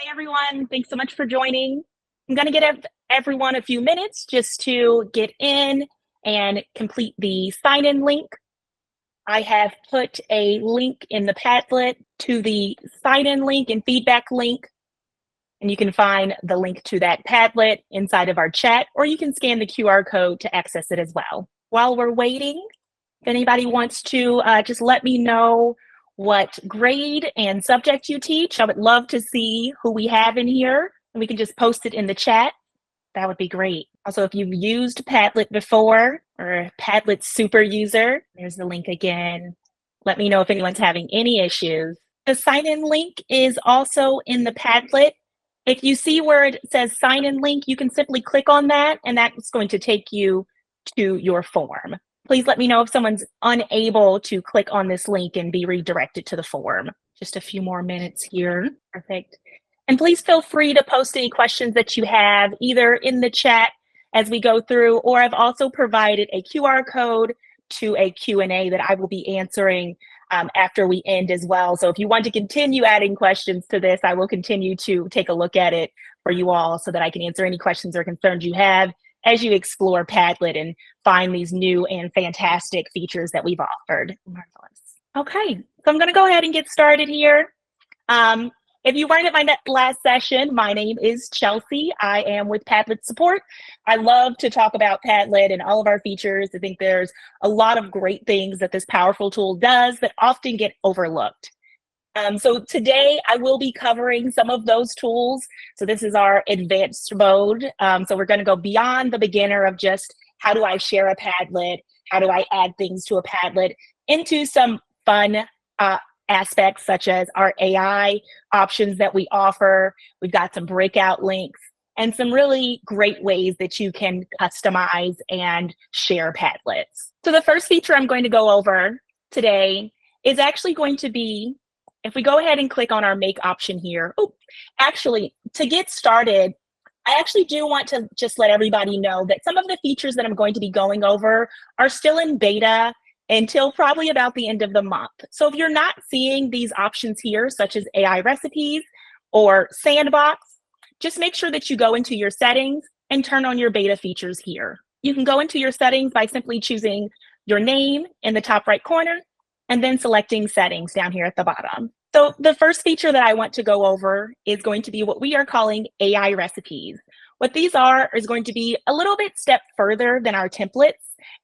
Hi, everyone. Thanks so much for joining. I'm going to give everyone a few minutes just to get in and complete the sign-in link. I have put a link in the Padlet to the sign-in link and feedback link, and you can find the link to that Padlet inside of our chat, or you can scan the QR code to access it as well. While we're waiting, if anybody wants to just let me know what grade and subject you teach, I would love to see who we have in here, and we can just post it in the chat. That would be great. Also, if you've used Padlet before or a Padlet super user, there's the link again. Let me know if anyone's having any issues. The sign-in link is also in the Padlet. If you see where it says sign-in link, you can simply click on that, and that's going to take you to your form. Please let me know if someone's unable to click on this link and be redirected to the form. Just a few more minutes here. Perfect. And please feel free to post any questions that you have either in the chat as we go through, or I've also provided a QR code to a Q&A that I will be answering after we end as well. So if you want to continue adding questions to this, I will continue to take a look at it for you all so that I can answer any questions or concerns you have as you explore Padlet and find these new and fantastic features that we've offered. Marvelous. Okay, so I'm going to go ahead and get started here. If you weren't at my last session, my name is Chelsea. I am with Padlet Support. I love to talk about Padlet and all of our features. I think there's a lot of great things that this powerful tool does that often get overlooked. So today I will be covering some of those tools. So this is our advanced mode. So we're going to go beyond the beginner of just how do I share a Padlet, how do I add things to a Padlet, into some fun aspects such as our AI options that we offer. We've got some breakout links and some really great ways that you can customize and share Padlets. So the first feature I'm going to go over today is actually going to be, if we go ahead and click on our make option here. Oh, actually, to get started, I actually do want to just let everybody know that some of the features that I'm going to be going over are still in beta until probably about the end of the month. So if you're not seeing these options here, such as AI recipes or sandbox, just make sure that you go into your settings and turn on your beta features here. You can go into your settings by simply choosing your name in the top right corner and then selecting settings down here at the bottom. So the first feature that I want to go over is going to be what we are calling AI recipes. What these are is going to be a little bit step further than our templates.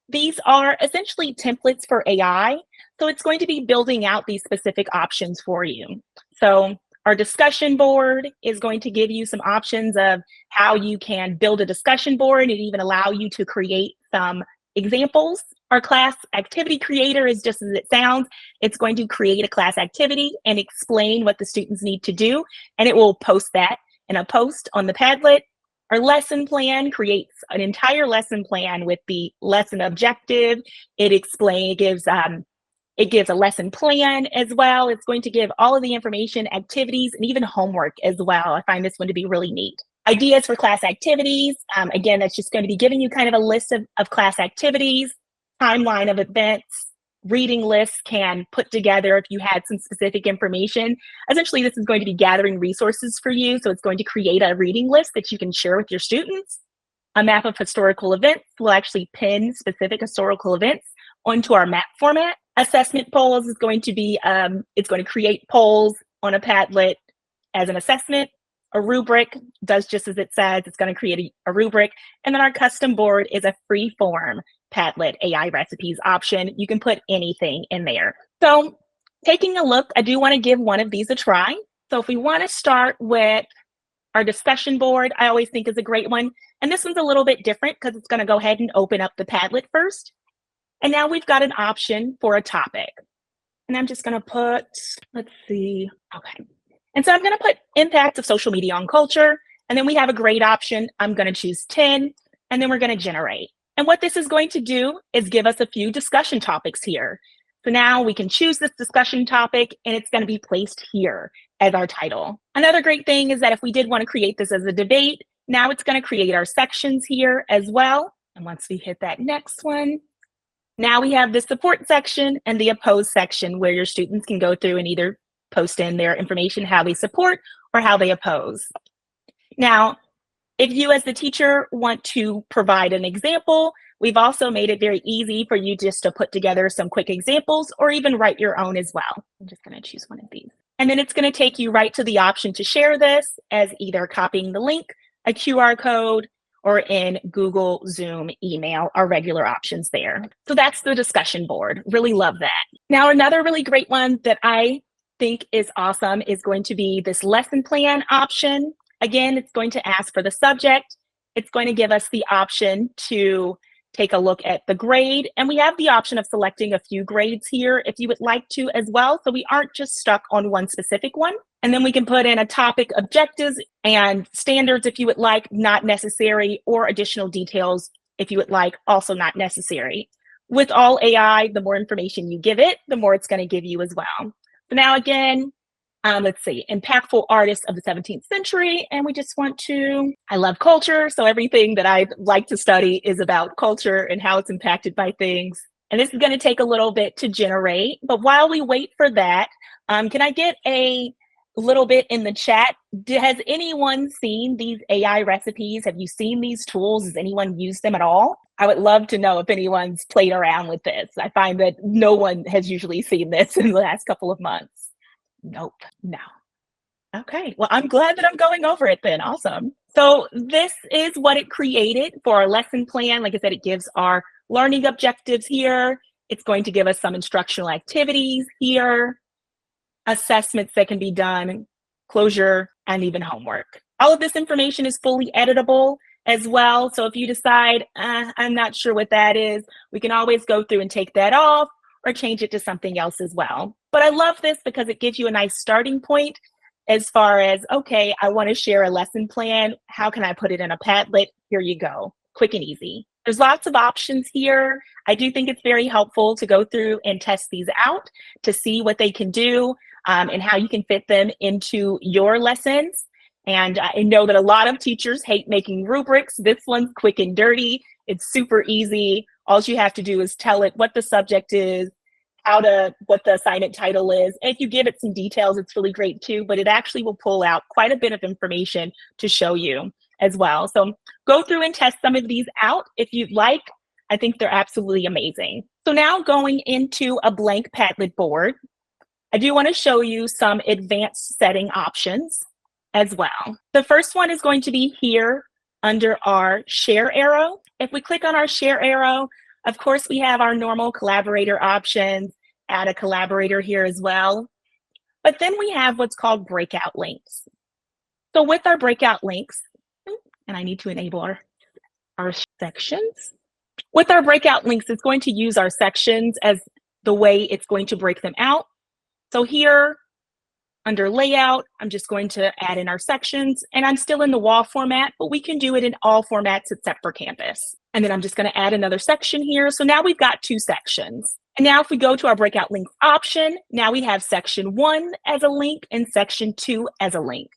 These are essentially templates for AI. So it's going to be building out these specific options for you. So our discussion board is going to give you some options of how you can build a discussion board and even allow you to create some examples. Our class activity creator is just as it sounds. It's going to create a class activity and explain what the students need to do, and it will post that in a post on the Padlet. Our lesson plan creates an entire lesson plan with the lesson objective. It gives a lesson plan as well. It's going to give all of the information, activities, and even homework as well. I find this one to be really neat. Ideas for class activities. Again, that's just going to be giving you kind of a list of class activities, timeline of events, reading lists can put together if you had some specific information. Essentially, this is going to be gathering resources for you. So it's going to create a reading list that you can share with your students. A map of historical events will actually pin specific historical events onto our map format. Assessment polls is going to be, it's going to create polls on a Padlet as an assessment. A rubric does just as it says, it's going to create a rubric. And then our custom board is a free form Padlet AI recipes option. You can put anything in there. So taking a look, I do want to give one of these a try. So if we want to start with our discussion board, I always think is a great one. And this one's a little bit different because it's going to go ahead and open up the Padlet first. And now we've got an option for a topic. And I'm just going to put, let's see, okay. And so I'm going to put impact of social media on culture. And then we have a grade option. I'm going to choose 10, and then we're going to generate. And what this is going to do is give us a few discussion topics here. So now we can choose this discussion topic, and it's going to be placed here as our title. Another great thing is that if we did want to create this as a debate, now it's going to create our sections here as well. And once we hit that next one, now we have the support section and the oppose section where your students can go through and either post in their information, how they support, or how they oppose. Now, if you as the teacher want to provide an example, we've also made it very easy for you just to put together some quick examples or even write your own as well. I'm just going to choose one of these. And then it's going to take you right to the option to share this as either copying the link, a QR code, or in Google, Zoom, email, our regular options there. So that's the discussion board. Really love that. Now, another really great one that I think is awesome is going to be this lesson plan option. Again, it's going to ask for the subject. It's going to give us the option to take a look at the grade. And we have the option of selecting a few grades here if you would like to as well. So we aren't just stuck on one specific one. And then we can put in a topic, objectives, and standards if you would like, not necessary, or additional details if you would like, also not necessary. With all AI, the more information you give it, the more it's going to give you as well. So now again, let's see, impactful artists of the 17th century. And we just want to, I love culture. So everything that I like to study is about culture and how it's impacted by things. And this is going to take a little bit to generate. But while we wait for that, can I get a little bit in the chat? Has anyone seen these AI recipes? Have you seen these tools? Has anyone used them at all? I would love to know if anyone's played around with this. I find that no one has usually seen this in the last couple of months. Nope, no. Okay, well, I'm glad that I'm going over it then. Awesome. So this is what it created for our lesson plan. Like I said, it gives our learning objectives here. It's going to give us some instructional activities here, assessments that can be done, closure, and even homework. All of this information is fully editable as well. So if you decide, I'm not sure what that is, we can always go through and take that off or change it to something else as well. But I love this because it gives you a nice starting point as far as, okay, I want to share a lesson plan. How can I put it in a Padlet? Here you go, quick and easy. There's lots of options here. I do think it's very helpful to go through and test these out to see what they can do and how you can fit them into your lessons. And I know that a lot of teachers hate making rubrics. This one's quick and dirty. It's super easy. All you have to do is tell it what the subject is, what the assignment title is. And if you give it some details, it's really great too, but it actually will pull out quite a bit of information to show you as well. So go through and test some of these out if you'd like. I think they're absolutely amazing. So now going into a blank Padlet board, I do want to show you some advanced setting options as well. The first one is going to be here under our share arrow. If we click on our share arrow, of course, we have our normal collaborator options, add a collaborator here as well. But then we have what's called breakout links. So with our breakout links, and I need to enable our sections. With our breakout links, it's going to use our sections as the way it's going to break them out. So here, under layout, I'm just going to add in our sections, and I'm still in the wall format, but we can do it in all formats except for Canvas. And then I'm just going to add another section here. So now we've got two sections. And now if we go to our breakout links option, now we have section 1 as a link and section 2 as a link.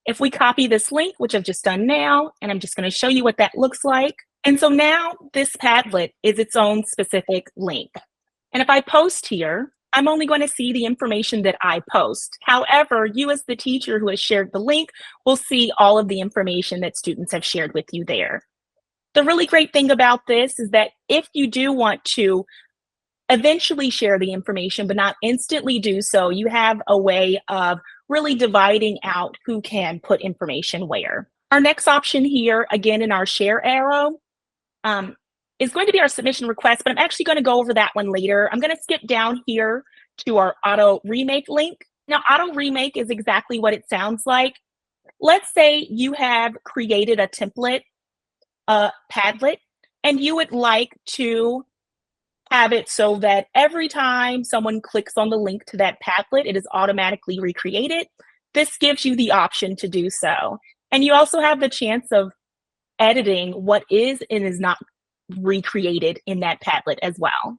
If we copy this link, which I've just done now, and I'm just going to show you what that looks like. And so now this Padlet is its own specific link. And if I post here, I'm only going to see the information that I post. However, you as the teacher who has shared the link will see all of the information that students have shared with you there. The really great thing about this is that if you do want to eventually share the information, but not instantly do so, you have a way of really dividing out who can put information where. Our next option here, again in our share arrow, is going to be our submission request, but I'm actually going to go over that one later. I'm going to skip down here to our auto remake link. Now, auto remake is exactly what it sounds like. Let's say you have created a template, Padlet, and you would like to have it so that every time someone clicks on the link to that Padlet, it is automatically recreated. This gives you the option to do so. And you also have the chance of editing what is and is not recreated in that Padlet as well.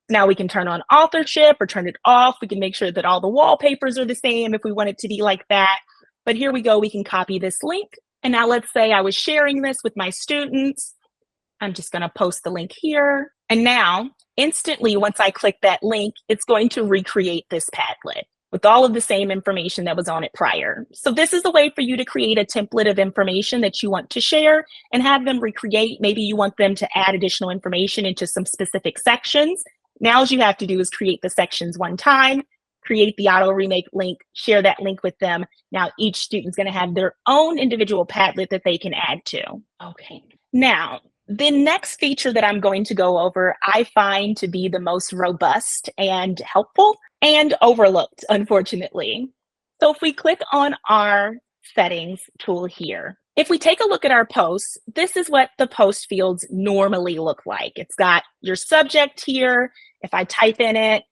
Now we can turn on authorship or turn it off. We can make sure that all the wallpapers are the same if we want it to be like that. But here we go, we can copy this link. And now let's say I was sharing this with my students. I'm just gonna post the link here. And now instantly, once I click that link, it's going to recreate this Padlet. with all of the same information that was on it prior. So this is a way for you to create a template of information that you want to share and have them recreate. Maybe you want them to add additional information into some specific sections. Now all you have to do is create the sections one time, create the auto remake link, share that link with them. Now each student's going to have their own individual Padlet that they can add to. Okay. Now, the next feature that I'm going to go over, I find to be the most robust and helpful and overlooked, unfortunately. So if we click on our settings tool here, if we take a look at our posts, this is what the post fields normally look like. It's got your subject here. If I type in it,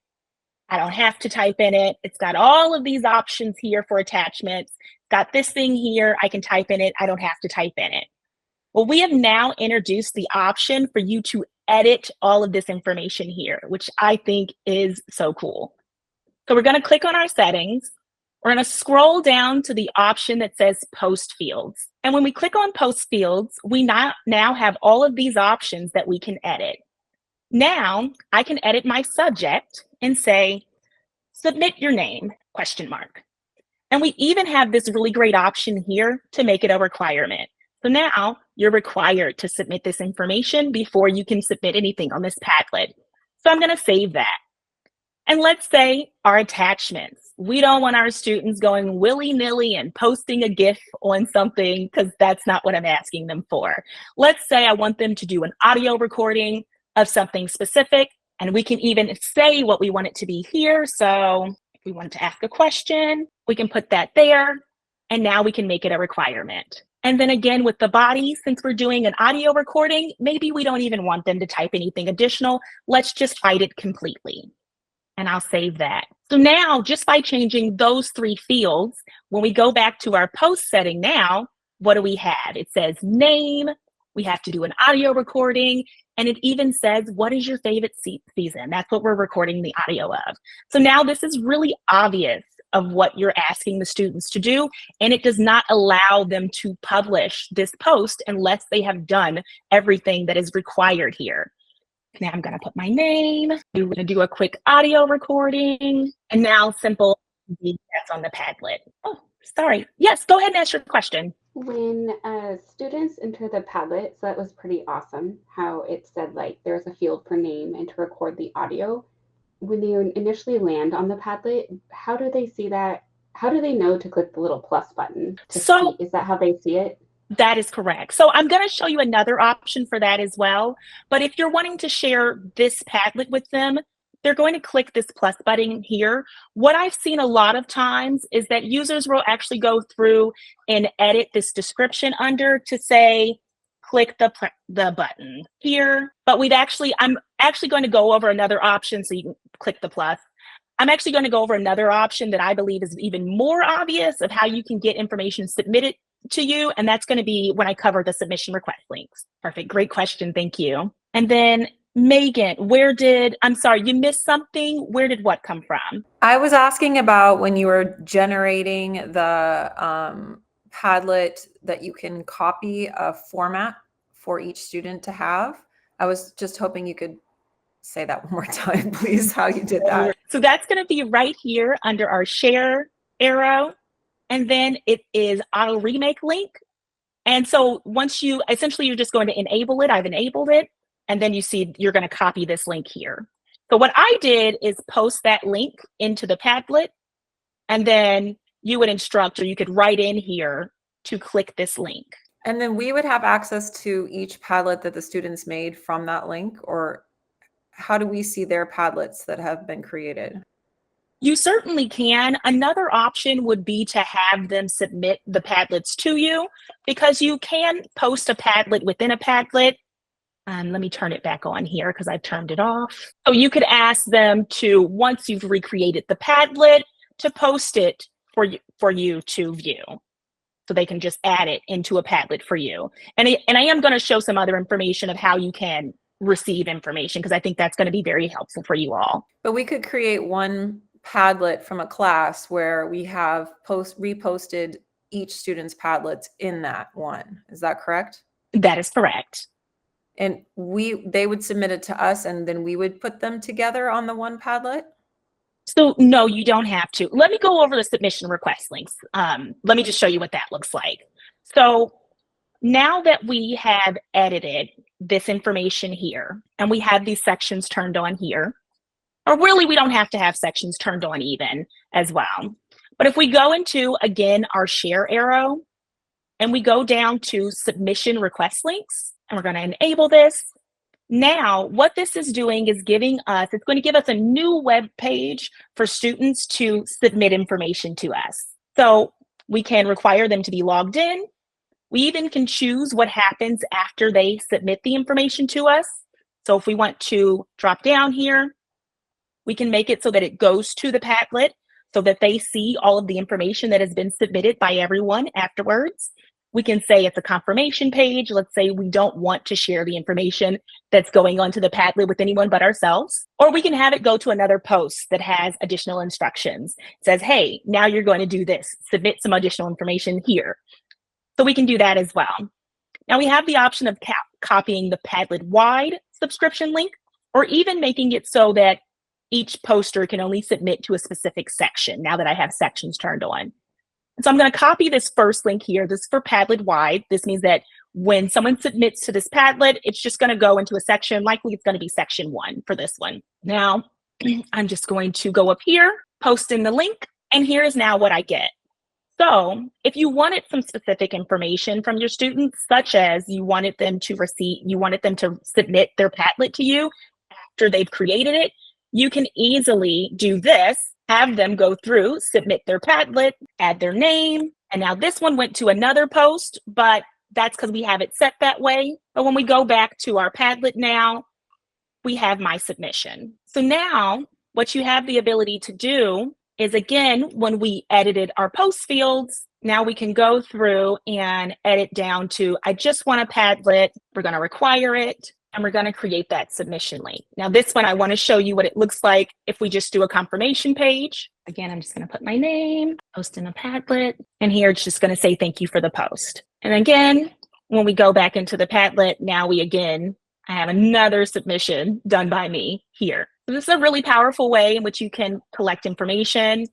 I don't have to type in it. It's got all of these options here for attachments. It's got this thing here. I can type in it. I don't have to type in it. Well, we have now introduced the option for you to edit all of this information here, which I think is so cool. So we're going to click on our settings. We're going to scroll down to the option that says post fields. And when we click on post fields, we now have all of these options that we can edit. Now I can edit my subject and say, submit your name, ? And we even have this really great option here to make it a requirement. So now you're required to submit this information before you can submit anything on this Padlet. So I'm going to save that. And let's say our attachments. We don't want our students going willy-nilly and posting a GIF on something because that's not what I'm asking them for. Let's say I want them to do an audio recording of something specific, and we can even say what we want it to be here. So if we want to ask a question, we can put that there, and now we can make it a requirement. And then again, with the body, since we're doing an audio recording, maybe we don't even want them to type anything additional. Let's just hide it completely. And I'll save that. So now, just by changing those 3 fields, when we go back to our post setting now, what do we have? It says name, we have to do an audio recording, and it even says, what is your favorite season? That's what we're recording the audio of. So now this is really obvious of what you're asking the students to do, and it does not allow them to publish this post unless they have done everything that is required here. Now I'm going to put my name. We're going to do a quick audio recording, and now simple that's on the Padlet. Oh, sorry. Yes, go ahead and ask your question. When students enter the Padlet, so that was pretty awesome how it said like there's a field for name and to record the audio. When they initially land on the Padlet, how do they see that? How do they know to click the little plus button to see? Is that how they see it? That is correct. So I'm going to show you another option for that as well. But if you're wanting to share this Padlet with them, they're going to click this plus button here. What I've seen a lot of times is that users will actually go through and edit this description under to say, click the button here. But I'm actually going to go over another option so you can click the plus. I'm actually going to go over another option that I believe is even more obvious of how you can get information submitted to you, and that's going to be when I cover the submission request links. Perfect. Great question. Thank you. And then Megan, I'm sorry, you missed something. Where did what come from? I was asking about when you were generating the Padlet that you can copy a format for each student to have. I was just hoping you could say that one more time, please, how you did that. So that's going to be right here under our share arrow. And then it is auto remake link. And so once you're just going to enable it. I've enabled it. And then you see you're going to copy this link here. So what I did is post that link into the Padlet. And then you would instruct, or you could write in here to click this link. And then we would have access to each Padlet that the students made from that link, or how do we see their Padlets that have been created? You certainly can. Another option would be to have them submit the Padlets to you, because you can post a Padlet within a Padlet. Let me turn it back on here because I've turned it off. So you could ask them to, once you've recreated the Padlet, to post it for you to view. So they can just add it into a Padlet for you. And I am going to show some other information of how you can receive information, because I think that's going to be very helpful for you all. But we could create one Padlet from a class where we have reposted each student's Padlets in that one. Is that correct? That is correct. And they would submit it to us, and then we would put them together on the one Padlet? So no, you don't have to. Let me go over the submission request links. Let me just show you what that looks like. So now that we have edited this information here and we have these sections turned on here, or really we don't have to have sections turned on even as well. But if we go into, again, our share arrow and we go down to submission request links, and we're going to enable this. Now, what this is doing is giving us, it's going to give us a new web page for students to submit information to us. So we can require them to be logged in. We even can choose what happens after they submit the information to us. So if we want to drop down here, we can make it so that it goes to the Padlet so that they see all of the information that has been submitted by everyone afterwards. We can say it's a confirmation page. Let's say we don't want to share the information that's going onto the Padlet with anyone but ourselves. Or we can have it go to another post that has additional instructions. It says, hey, now you're going to do this. Submit some additional information here. So we can do that as well. Now we have the option of copying the Padlet-wide subscription link, or even making it so that each poster can only submit to a specific section now that I have sections turned on. So I'm going to copy this first link here. This is for Padlet-wide. This means that when someone submits to this Padlet, it's just going to go into a section. Likely it's going to be section 1 for this one. Now, I'm just going to go up here, post in the link, and here is now what I get. So if you wanted some specific information from your students, such as you wanted them to submit their Padlet to you after they've created it, you can easily do this, have them go through, submit their Padlet, add their name. And now this one went to another post, but that's because we have it set that way. But when we go back to our Padlet now, we have my submission. So now what you have the ability to do is, again, when we edited our post fields, now we can go through and edit down to, I just want a Padlet, we're going to require it, and we're going to create that submission link. Now this one, I want to show you what it looks like if we just do a confirmation page. Again, I'm just going to put my name, post in a Padlet, and here it's just going to say thank you for the post. And again, when we go back into the Padlet, now I have another submission done by me here. So this is a really powerful way in which you can collect information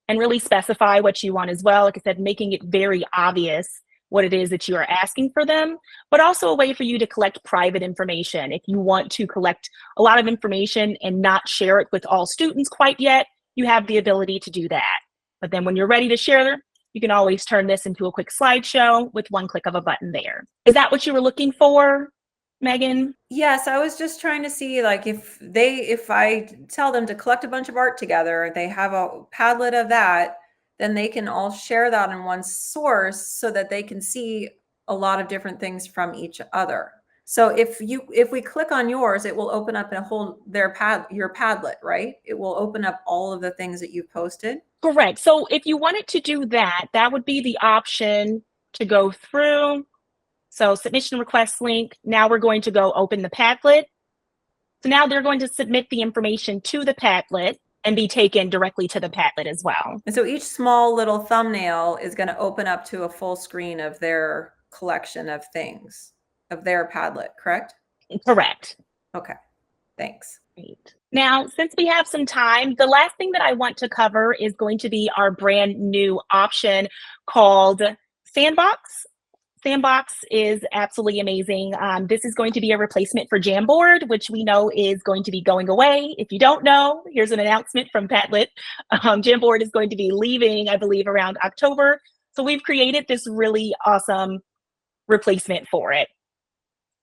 and really specify what you want as well. Like I said, making it very obvious what it is that you are asking for them, but also a way for you to collect private information. If you want to collect a lot of information and not share it with all students quite yet, you have the ability to do that. But then when you're ready to share, you can always turn this into a quick slideshow with one click of a button there. Is that what you were looking for, Megan? Yes, I was just trying to see, like, if I tell them to collect a bunch of art together, they have a Padlet of that, then they can all share that in one source so that they can see a lot of different things from each other. So if we click on yours, it will open up your Padlet, right? It will open up all of the things that you've posted. Correct. So if you wanted to do that, that would be the option to go through. So submission request link. Now we're going to go open the Padlet. So now they're going to submit the information to the Padlet and be taken directly to the Padlet as well. And so each small little thumbnail is going to open up to a full screen of their collection of things, of their Padlet, correct? Correct. Okay, thanks. Great. Now, since we have some time, the last thing that I want to cover is going to be our brand new option called Sandbox. Sandbox is absolutely amazing. This is going to be a replacement for Jamboard, which we know is going to be going away. If you don't know, here's an announcement from Padlet. Jamboard is going to be leaving, I believe, around October. So we've created this really awesome replacement for it.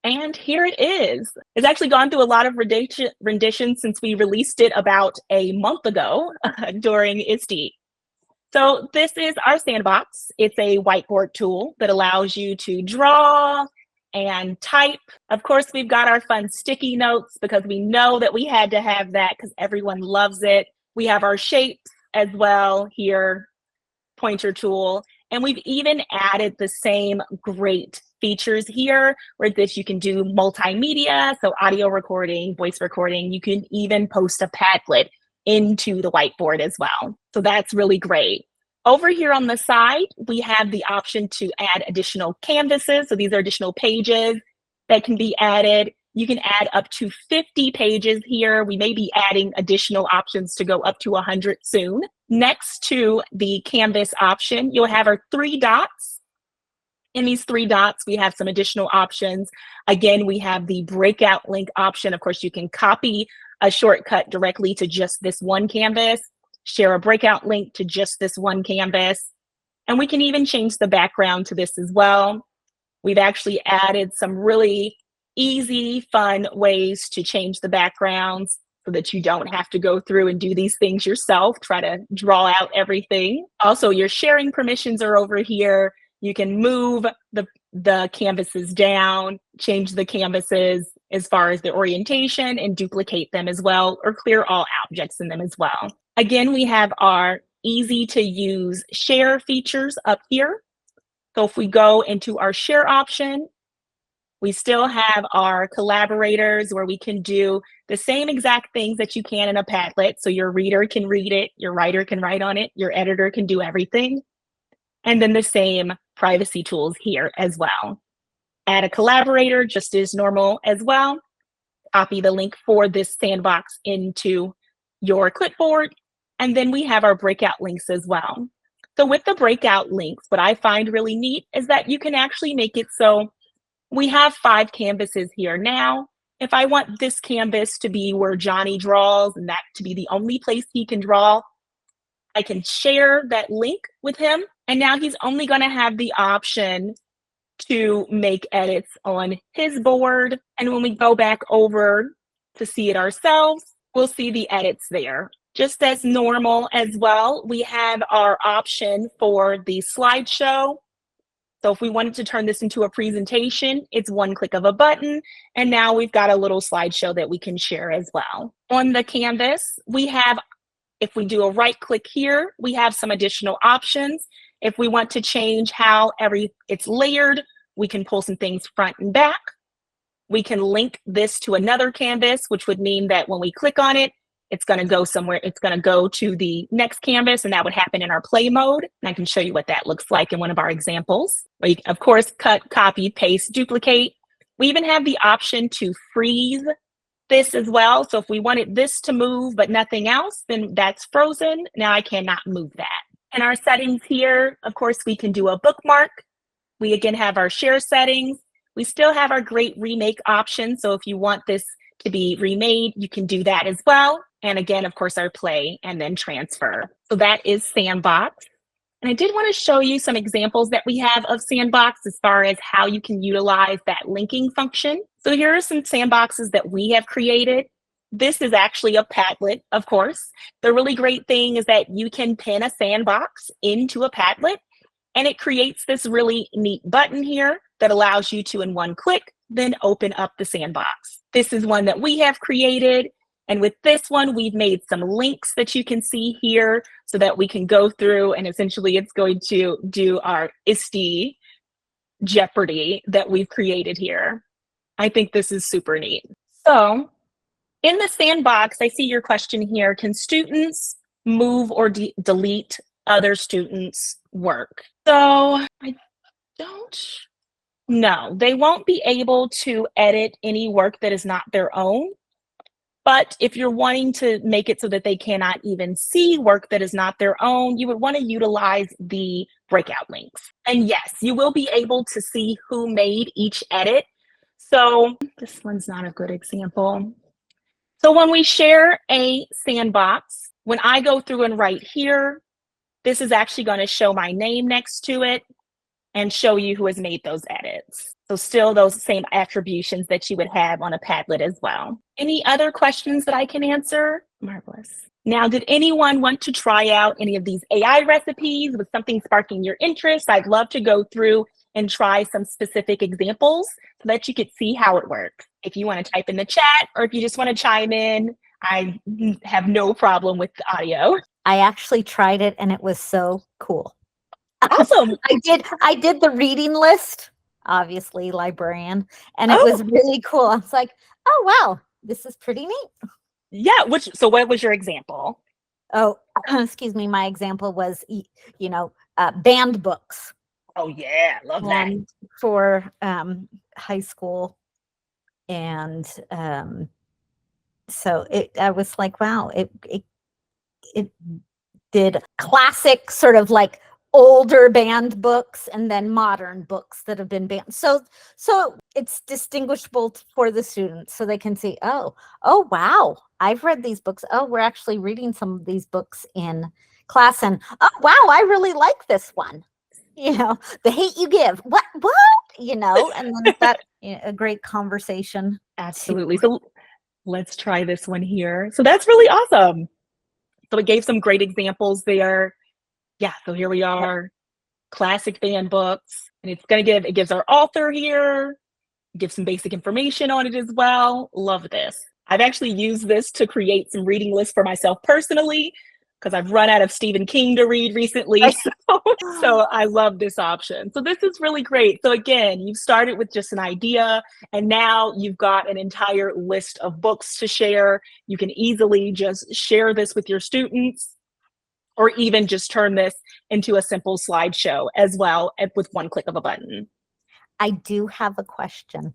And here it is. It's actually gone through a lot of renditions since we released it about a month ago during SUHSD. So this is our Sandbox. It's a whiteboard tool that allows you to draw and type. Of course, we've got our fun sticky notes because we know that we had to have that because everyone loves it. We have our shapes as well here, pointer tool. And we've even added the same great features here where this you can do multimedia, so audio recording, voice recording. You can even post a Padlet into the whiteboard as well. So that's really great. Over here on the side, we have the option to add additional canvases. So these are additional pages that can be added. You can add up to 50 pages here. We may be adding additional options to go up to 100 soon. Next to the Canvas option, you'll have our 3 dots. In these 3 dots, we have some additional options. Again, we have the breakout link option. Of course, you can copy a shortcut directly to just this one canvas, share a breakout link to just this one canvas, and we can even change the background to this as well. We've actually added some really easy, fun ways to change the backgrounds so that you don't have to go through and do these things yourself, try to draw out everything. Also, your sharing permissions are over here. You can move the canvases down, change the canvases as far as the orientation, and duplicate them as well, or clear all objects in them as well. Again, we have our easy to use share features up here. So if we go into our share option, we still have our collaborators where we can do the same exact things that you can in a Padlet. So your reader can read it, your writer can write on it, your editor can do everything. And then the same privacy tools here as well. Add a collaborator just as normal as well. Copy the link for this sandbox into your clipboard. And then we have our breakout links as well. So with the breakout links, what I find really neat is that you can actually make it so we have 5 canvases here now. If I want this canvas to be where Johnny draws and that to be the only place he can draw, I can share that link with him. And now he's only going to have the option to make edits on his board. And when we go back over to see it ourselves, we'll see the edits there. Just as normal as well, we have our option for the slideshow. So if we wanted to turn this into a presentation, it's one click of a button. And now we've got a little slideshow that we can share as well. On the canvas, we have, if we do a right click here, we have some additional options. If we want to change how it's layered, we can pull some things front and back. We can link this to another canvas, which would mean that when we click on it, it's going to go somewhere. It's going to go to the next canvas, and that would happen in our play mode. And I can show you what that looks like in one of our examples. Where you can, of course, cut, copy, paste, duplicate. We even have the option to freeze this as well. So if we wanted this to move but nothing else, then that's frozen. Now I cannot move that. In our settings here, of course, we can do a bookmark. We again have our share settings. We still have our great remake option. So if you want this to be remade, you can do that as well. And again, of course, our play and then transfer. So that is Sandbox. And I did want to show you some examples that we have of Sandbox as far as how you can utilize that linking function. So here are some sandboxes that we have created. This is actually a Padlet, of course. The really great thing is that you can pin a sandbox into a Padlet, and it creates this really neat button here that allows you to, in one click, then open up the sandbox. This is one that we have created. And with this one, we've made some links that you can see here so that we can go through, and essentially it's going to do our SUHSD Jeopardy that we've created here. I think this is super neat. So in the sandbox, I see your question here. Can students move or delete other students' work? So I don't know. They won't be able to edit any work that is not their own. But if you're wanting to make it so that they cannot even see work that is not their own, you would want to utilize the breakout links. And yes, you will be able to see who made each edit. So this one's not a good example. So when we share a sandbox, when I go through and write here, this is actually going to show my name next to it and show you who has made those edits. So still those same attributions that you would have on a Padlet as well. Any other questions that I can answer? Marvelous. Now, did anyone want to try out any of these AI recipes? Was something sparking your interest? I'd love to go through and try some specific examples so that you could see how it works. If you want to type in the chat or if you just want to chime in, I have no problem with the audio. I actually tried it and it was so cool. Awesome. I did the reading list, obviously librarian, and it was really cool. I was like, oh wow, this is pretty neat. Yeah, so what was your example? Oh, excuse me, my example was banned books. Oh yeah, love that. For high school And so I was like, wow, it did classic sort of like older banned books and then modern books that have been banned. So it's distinguishable for the students, so they can see, oh wow, I've read these books. Oh, we're actually reading some of these books in class, and oh wow, I really like this one. You know, The Hate U Give. What? You know, and then that a great conversation. Absolutely. So let's try this one here. So that's really awesome. So it gave some great examples there. Yeah, so here we are, classic banned books, and it gives our author here, gives some basic information on it as well. Love this. I've actually used this to create some reading lists for myself personally, because I've run out of Stephen King to read recently. So I love this option. So this is really great. So again, you've started with just an idea, and now you've got an entire list of books to share. You can easily just share this with your students, or even just turn this into a simple slideshow as well with one click of a button. I do have a question.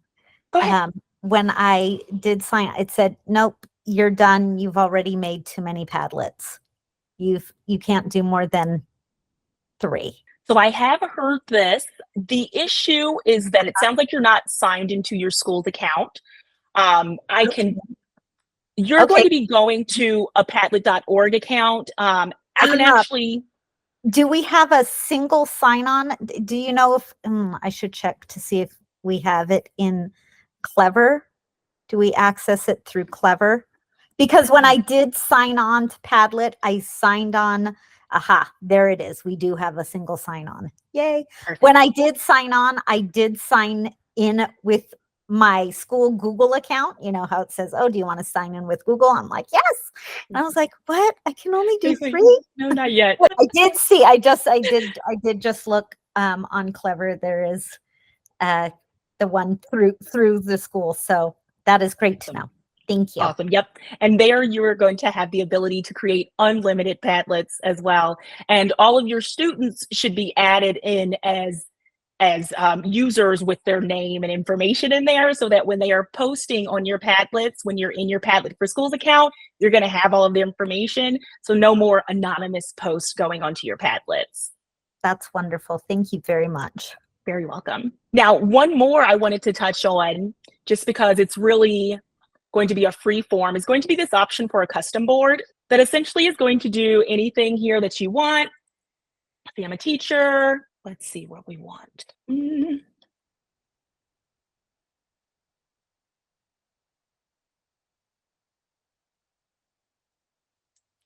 Go ahead. When I did sign, it said, nope, you're done. You've already made too many Padlets. You can't do more than 3. So I have heard this. The issue is that it sounds like you're not signed into your school's account. You're going to be going to a Padlet.org account. I can actually. Do we have a single sign-on? Do you know if I should check to see if we have it in Clever? Do we access it through Clever? Because when I did sign on to Padlet, I signed on. Aha, there it is. We do have a single sign-on. Yay. Perfect. When I did sign on, I did sign in with my school Google account. You know how it says, oh, do you want to sign in with Google? I'm like, yes. And I was like, what? I can only do 3? No, not yet. I did see, I did just look on Clever. There is the one through the school. So that is great to know. Thank you. Awesome. Yep. And there you are going to have the ability to create unlimited Padlets as well. And all of your students should be added in as users with their name and information in there, so that when they are posting on your Padlets, when you're in your Padlet for Schools account, you're going to have all of the information. So no more anonymous posts going onto your Padlets. That's wonderful. Thank you very much. Very welcome. Now, one more I wanted to touch on, just because it's really going to be a free form, is going to be this option for a custom board that essentially is going to do anything here that you want. See, I'm a teacher. Let's see what we want.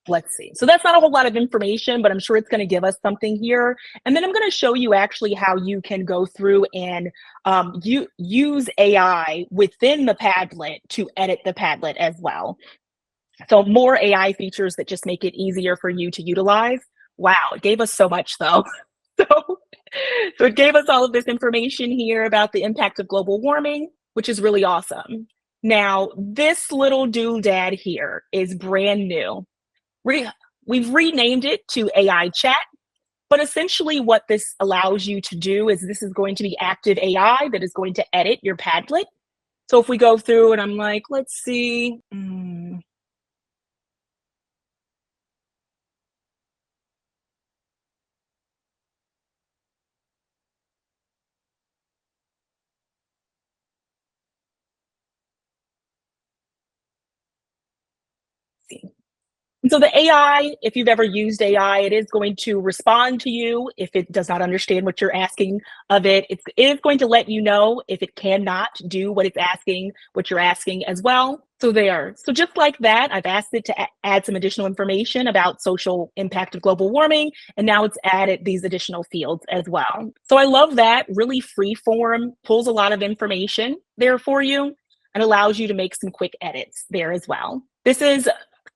Let's see. So that's not a whole lot of information, but I'm sure it's going to give us something here. And then I'm going to show you actually how you can go through and use AI within the Padlet to edit the Padlet as well. So more AI features that just make it easier for you to utilize. Wow, it gave us so much though. So it gave us all of this information here about the impact of global warming, which is really awesome. Now, this little doodad here is brand new. We've renamed it to AI Chat, but essentially what this allows you to do is this is going to be active AI that is going to edit your Padlet. So if we go through and I'm like, let's see. So the AI, if you've ever used AI, it is going to respond to you if it does not understand what you're asking of it. It is going to let you know if it cannot do what you're asking as well. So there. So just like that, I've asked it to add some additional information about social impact of global warming, and now it's added these additional fields as well. So I love that. Really free form, pulls a lot of information there for you, and allows you to make some quick edits there as well. This is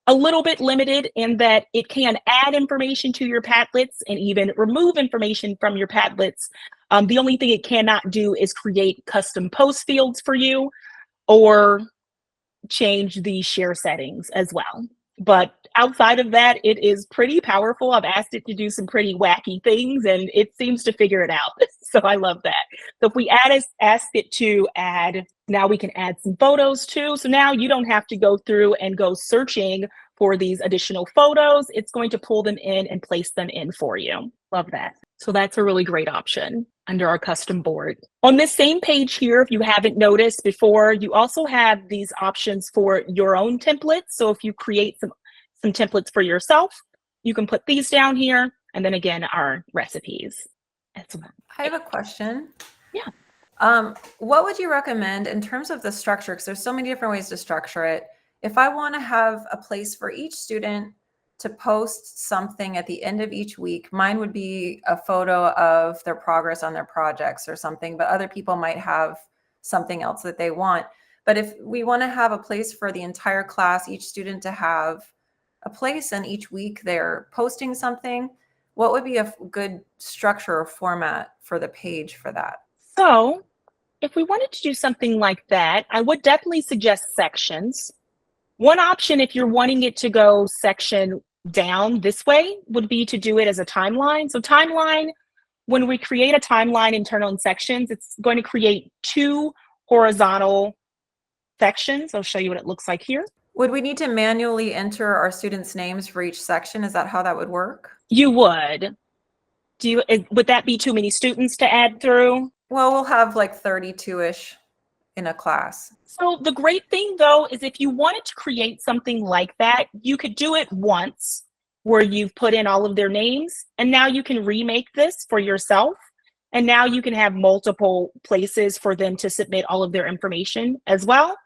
a little bit limited in that it can add information to your Padlets and even remove information from your Padlets. The only thing it cannot do is create custom post fields for you or change the share settings as well. But outside of that, it is pretty powerful. I've asked it to do some pretty wacky things and it seems to figure it out. So I love that. So if we ask it to add, now we can add some photos too. So now you don't have to go through and go searching for these additional photos. It's going to pull them in and place them in for you. Love that. So that's a really great option under our custom board. On this same page here, if you haven't noticed before, you also have these options for your own templates. So if you create some templates for yourself, you can put these down here. And then again, our recipes as well. I have a question. Yeah. What would you recommend in terms of the structure? Because there's so many different ways to structure it. If I want to have a place for each student to post something at the end of each week, mine would be a photo of their progress on their projects or something, but other people might have something else that they want. But if we want to have a place for the entire class, each student to have a place, and each week they're posting something, what would be a good structure or format for the page for that? So if we wanted to do something like that, I would definitely suggest sections. One option, if you're wanting it to go section down this way, would be to do it as a timeline. So timeline, when we create a timeline internal in sections, it's going to create 2 horizontal sections. I'll show you what it looks like here. Would we need to manually enter our students' names for each section? Is that how that would work? You would. Would that be too many students to add through? Well, we'll have like 32-ish in a class. So the great thing though is if you wanted to create something like that, you could do it once where you've put in all of their names, and now you can remake this for yourself. And now you can have multiple places for them to submit all of their information as well.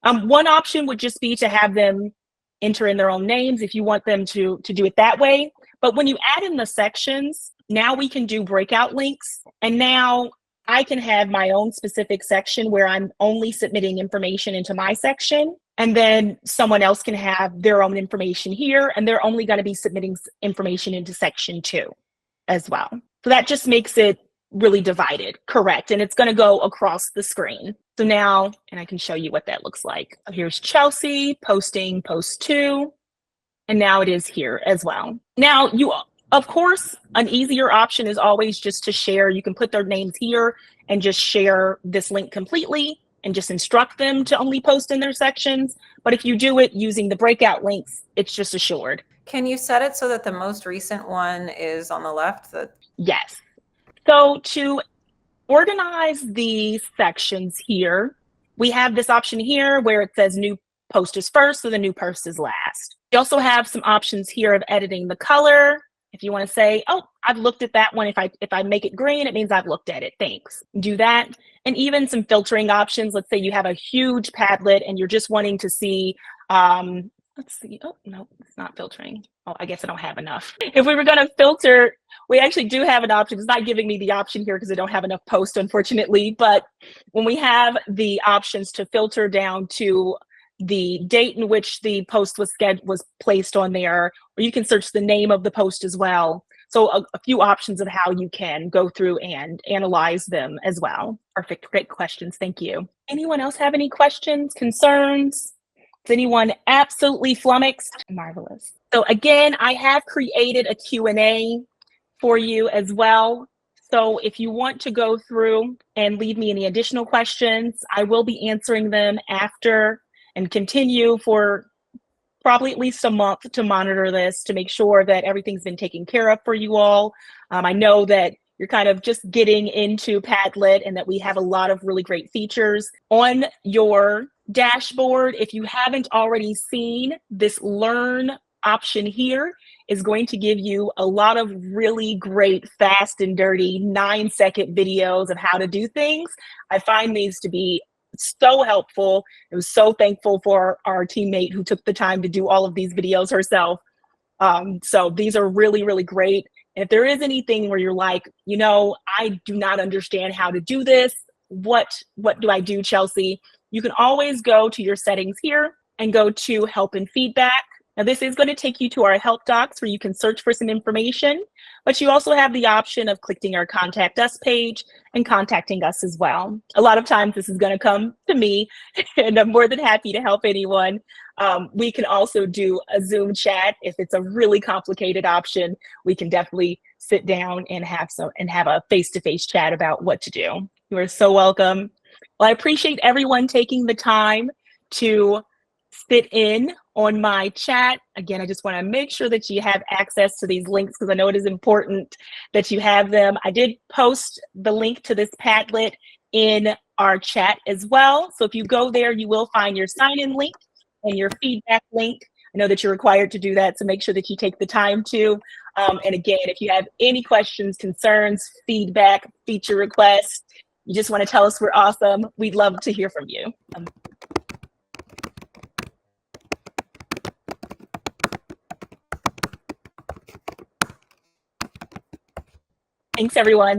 One option would just be to have them enter in their own names if you want them to do it that way. But when you add in the sections, now we can do breakout links. And now I can have my own specific section where I'm only submitting information into my section. And then someone else can have their own information here, and they're only going to be submitting information into section 2 as well. So that just makes it really divided, correct? And it's going to go across the screen. So now, and I can show you what that looks like. So here's Chelsea posting post 2, and now it is here as well. Now, of course, an easier option is always just to share. You can put their names here and just share this link completely and just instruct them to only post in their sections. But if you do it using the breakout links, it's just assured. Can you set it so that the most recent one is on the left? Yes. So to organize the sections here, we have this option here where it says new post is first, so the new post is last. You also have some options here of editing the color. If you want to say, oh, I've looked at that one. If I make it green, it means I've looked at it. Thanks. Do that. And even some filtering options. Let's say you have a huge Padlet and you're just wanting to see, let's see. Oh, no, it's not filtering. Oh, I guess I don't have enough. If we were going to filter, we actually do have an option. It's not giving me the option here because I don't have enough posts, unfortunately. But when we have the options to filter down to the date in which the post was placed on there, or you can search the name of the post as well. So a few options of how you can go through and analyze them as well. Perfect, great questions, thank you. Anyone else have any questions, concerns? Is anyone absolutely flummoxed? Marvelous. So again, I have created a Q&A for you as well. So if you want to go through and leave me any additional questions, I will be answering them after and continue for probably at least a month to monitor this to make sure that everything's been taken care of for you all. I know that you're kind of just getting into Padlet and that we have a lot of really great features on your dashboard. If you haven't already seen, this Learn option here is going to give you a lot of really great, fast and dirty 9-second videos of how to do things. I find these to be so helpful. I was so thankful for our teammate who took the time to do all of these videos herself. So these are really, really great. And if there is anything where you're like, you know, I do not understand how to do this, what do I do, Chelsea? You can always go to your settings here and go to help and feedback. Now this is going to take you to our help docs where you can search for some information, but you also have the option of clicking our contact us page and contacting us as well. A lot of times this is going to come to me and I'm more than happy to help anyone. We can also do a Zoom chat. If it's a really complicated option, we can definitely sit down and have a face-to-face chat about what to do. You are so welcome. Well, I appreciate everyone taking the time to sit in on my chat. Again, I just want to make sure that you have access to these links because I know it is important that you have them. I did post the link to this Padlet in our chat as well. So if you go there, you will find your sign-in link and your feedback link. I know that you're required to do that, so make sure that you take the time to. And again, if you have any questions, concerns, feedback, feature requests, you just want to tell us we're awesome, we'd love to hear from you. Thanks, everyone.